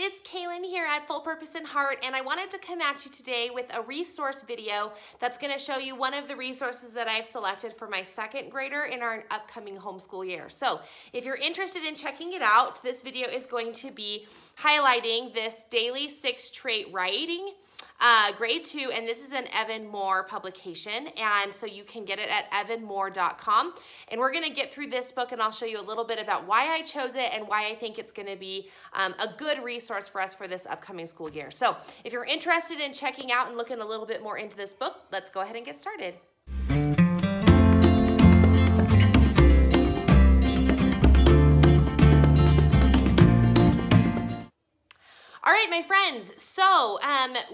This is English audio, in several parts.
it's Kaylin here at Full Purpose and Heart, and I wanted to come at you today with a resource video that's going to show you one of the resources that I've selected for my second grader in our upcoming homeschool year. So if you're interested in checking it out, this video is going to be highlighting this daily 6-trait writing grade 2, and this is an Evan Moor publication, and so you can get it at evanmoor.com. And we're going to get through this book, and I'll show you a little bit about why I chose it and why I think it's going to be a good resource for us for this upcoming school year. So if you're interested in checking out and looking a little bit more into this book, let's go ahead and get started. All right, my friends, so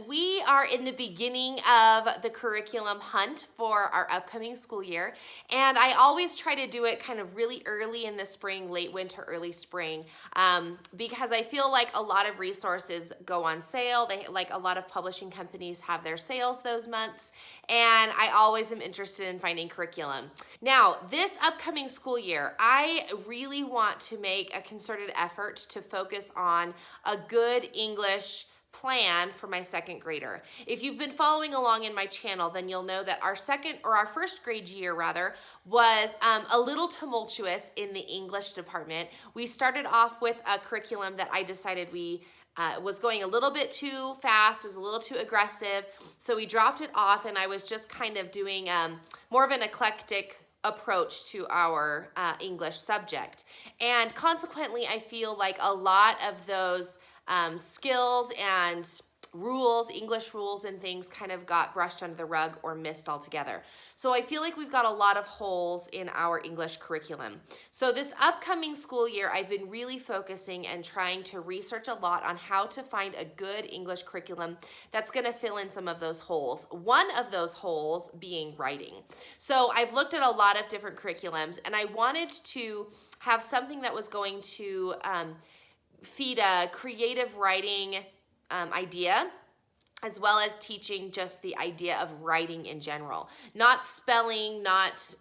we are in the beginning of the curriculum hunt for our upcoming school year, and I always try to do it kind of really early in the spring, late winter, early spring, because I feel like a lot of resources go on sale. Like a lot of publishing companies have their sales those months, and I always am interested in finding curriculum. Now, this upcoming school year, I really want to make a concerted effort to focus on a good English plan for my second grader. If you've been following along in my channel, then you'll know that our first grade year rather was a little tumultuous in the English department. We started off with a curriculum that I decided was going a little bit too fast, was a little too aggressive, so we dropped it off, and I was just kind of doing more of an eclectic approach to our English subject. And consequently, I feel like a lot of those skills and rules, English rules and things kind of got brushed under the rug or missed altogether. So I feel like we've got a lot of holes in our English curriculum. So this upcoming school year, I've been really focusing and trying to research a lot on how to find a good English curriculum that's going to fill in some of those holes. One of those holes being writing. So I've looked at a lot of different curriculums, and I wanted to have something that was going to feed a creative writing idea, as well as teaching just the idea of writing in general. Not spelling, not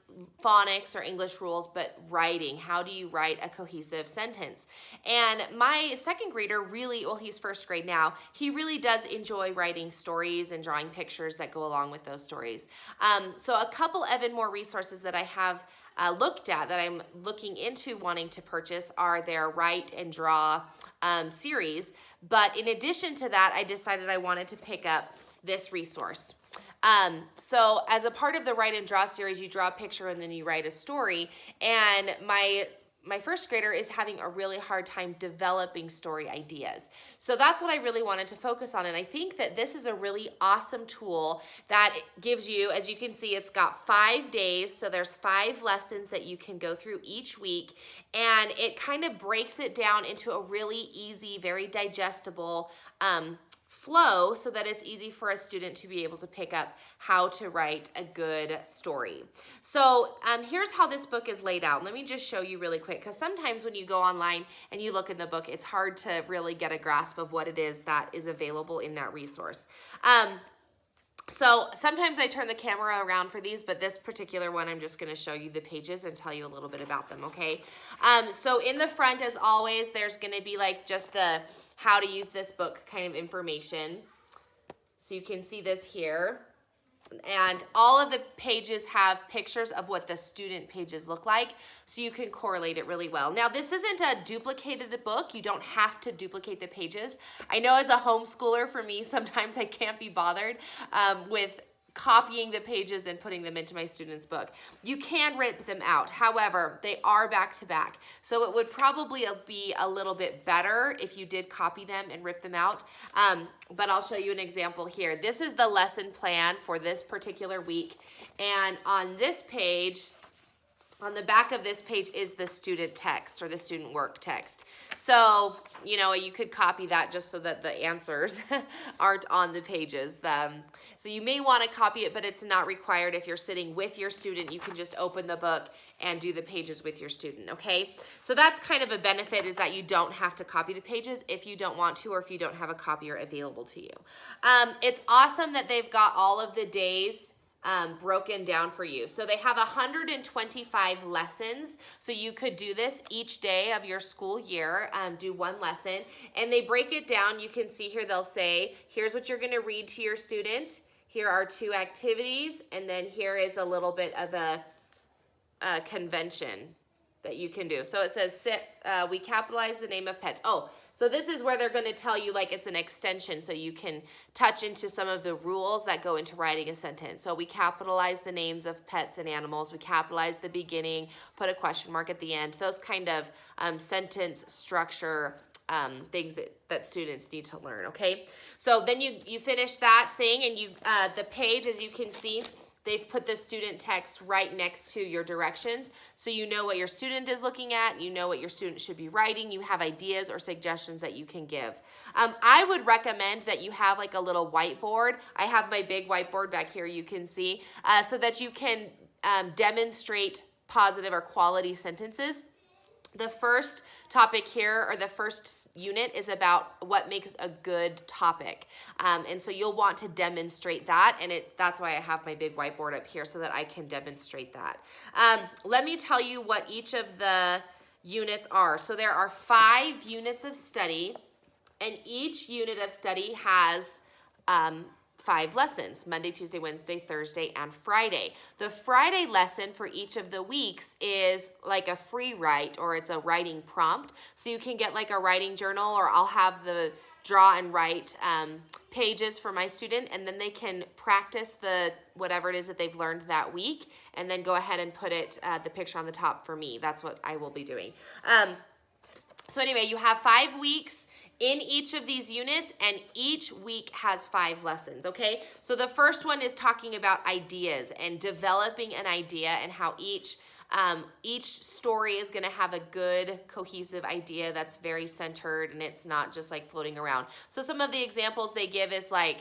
phonics or English rules, but writing. How do you write a cohesive sentence? And my second grader really, well, he's first grade now, he really does enjoy writing stories and drawing pictures that go along with those stories. So a couple Evan Moor resources that I have looked at, that I'm looking into wanting to purchase, are their Write and Draw series. But in addition to that, I decided I wanted to pick up this resource. So as a part of the Write and Draw series, you draw a picture and then you write a story. And my first grader is having a really hard time developing story ideas. So that's what I really wanted to focus on. And I think that this is a really awesome tool that gives you, as you can see, it's got 5 days. So there's 5 lessons that you can go through each week. And it kind of breaks it down into a really easy, very digestible flow, so that it's easy for a student to be able to pick up how to write a good story. So here's how this book is laid out. Let me just show you really quick, because sometimes when you go online and you look in the book, it's hard to really get a grasp of what it is that is available in that resource. So sometimes I turn the camera around for these, but this particular one, I'm just going to show you the pages and tell you a little bit about them, okay? So in the front, as always, there's going to be like just the how to use this book kind of information. So you can see this here. And all of the pages have pictures of what the student pages look like, so you can correlate it really well. Now, this isn't a duplicated book. You don't have to duplicate the pages. I know as a homeschooler, for me, sometimes I can't be bothered with copying the pages and putting them into my student's book. You can rip them out. However, they are back to back. So it would probably be a little bit better if you did copy them and rip them out. But I'll show you an example here. This is the lesson plan for this particular week. And on this page, on the back of this page is the student text or the student work text. So, you know, you could copy that just so that the answers aren't on the pages. So you may want to copy it, but it's not required. If you're sitting with your student, you can just open the book and do the pages with your student, okay? So that's kind of a benefit, is that you don't have to copy the pages if you don't want to, or if you don't have a copier available to you. It's awesome that they've got all of the days broken down for you. So they have 125 lessons. So you could do this each day of your school year, do one lesson, and they break it down. You can see here, they'll say, here's what you're going to read to your student. Here are 2 activities, and then here is a little bit of a convention that you can do. So it says, we capitalize the name of pets. Oh, so this is where they're going to tell you, like, it's an extension, so you can touch into some of the rules that go into writing a sentence. So we capitalize the names of pets and animals. We capitalize the beginning, put a question mark at the end. Those kind of sentence structure things that students need to learn, okay? So then you finish that thing, and the page, as you can see, they've put the student text right next to your directions, so you know what your student is looking at, you know what your student should be writing, you have ideas or suggestions that you can give. I would recommend that you have like a little whiteboard. I have my big whiteboard back here, you can see, so that you can demonstrate positive or quality sentences. The first topic here, or the first unit, is about what makes a good topic. And so you'll want to demonstrate that, and that's why I have my big whiteboard up here, so that I can demonstrate that. Let me tell you what each of the units are. So there are 5 units of study, and each unit of study has 5 lessons: Monday, Tuesday, Wednesday, Thursday, and Friday. The Friday lesson for each of the weeks is like a free write, or it's a writing prompt. So you can get like a writing journal, or I'll have the draw and write pages for my student, and then they can practice whatever it is that they've learned that week, and then go ahead and put the picture on the top for me. That's what I will be doing. So anyway, you have 5 weeks in each of these units, and each week has 5 lessons, okay? So the first one is talking about ideas and developing an idea, and how each story is going to have a good cohesive idea that's very centered, and it's not just like floating around. So some of the examples they give is like,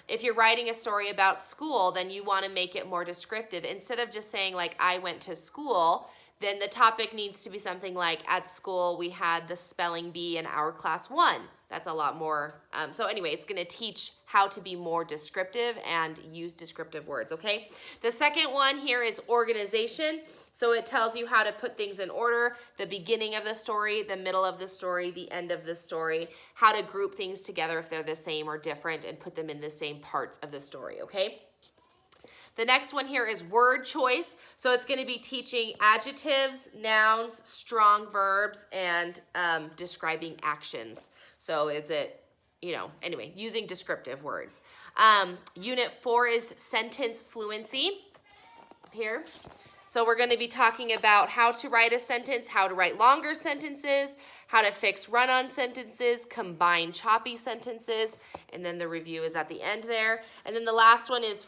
if you're writing a story about school, then you want to make it more descriptive. Instead of just saying like, I went to school, then the topic needs to be something like, at school we had the spelling bee in our class 1. That's a lot more. So anyway, it's going to teach how to be more descriptive and use descriptive words, okay? The second one here is organization. So it tells you how to put things in order: the beginning of the story, the middle of the story, the end of the story, how to group things together if they're the same or different, and put them in the same parts of the story, okay? The next one here is word choice. So it's going to be teaching adjectives, nouns, strong verbs, and describing actions. So is it, anyway, using descriptive words. Unit 4 is sentence fluency here. So we're going to be talking about how to write a sentence, how to write longer sentences, how to fix run-on sentences, combine choppy sentences, and then the review is at the end there. And then the last one is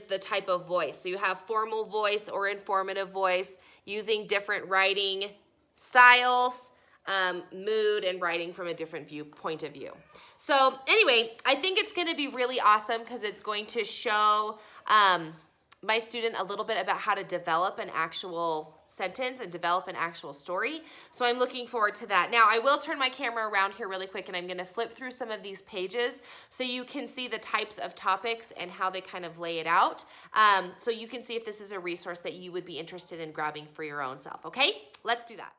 the type of voice. So you have formal voice or informative voice, using different writing styles, mood, and writing from a different point of view. So anyway, I think it's going to be really awesome, because it's going to show my student a little bit about how to develop an actual sentence and develop an actual story. So I'm looking forward to that. Now, I will turn my camera around here really quick, and I'm going to flip through some of these pages so you can see the types of topics and how they kind of lay it out. So you can see if this is a resource that you would be interested in grabbing for your own self. Okay, let's do that.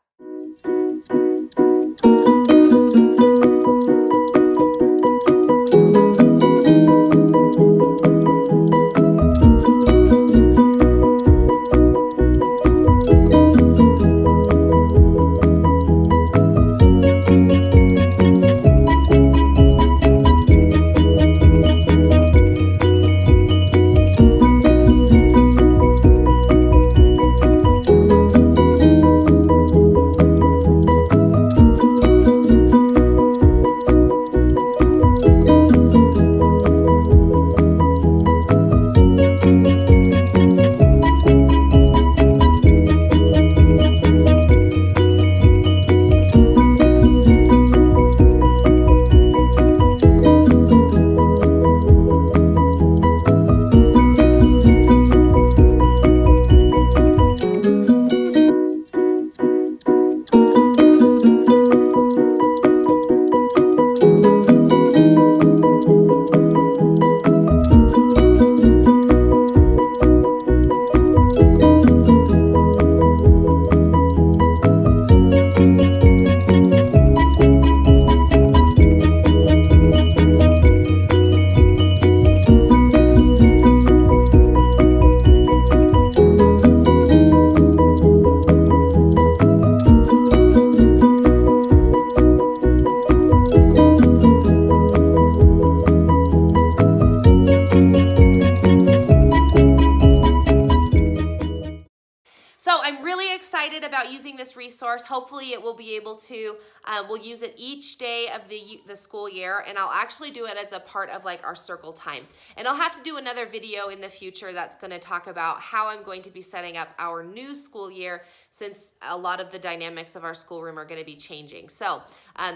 resource. Hopefully it will be able to, we'll use it each day of the school year, and I'll actually do it as a part of like our circle time. And I'll have to do another video in the future that's going to talk about how I'm going to be setting up our new school year, since a lot of the dynamics of our schoolroom are going to be changing. So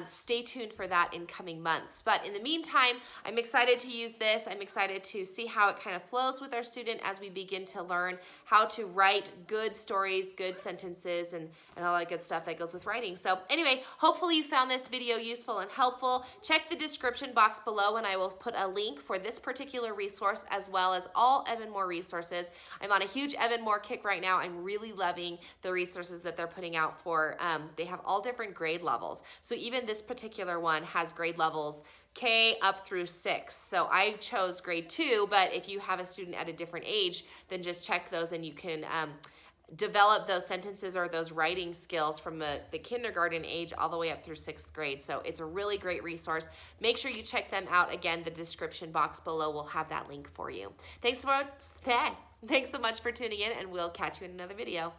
stay tuned for that in coming months. But in the meantime, I'm excited to use this. I'm excited to see how it kind of flows with our student as we begin to learn how to write good stories, good sentences, and all that good stuff that goes with writing. So anyway, hopefully you found this video useful and helpful. Check the description box below and I will put a link for this particular resource as well as all Evan Moor resources. I'm on a huge Evan Moor kick right now. I'm really loving the resources that they're putting out for, they have all different grade levels. So even this particular one has grade levels K up through 6. So I chose grade 2, but if you have a student at a different age, then just check those and you can develop those sentences or those writing skills from the kindergarten age all the way up through 6th grade. So it's a really great resource. Make sure you check them out. Again, the description box below will have that link for you. Thanks so much for tuning in, and we'll catch you in another video.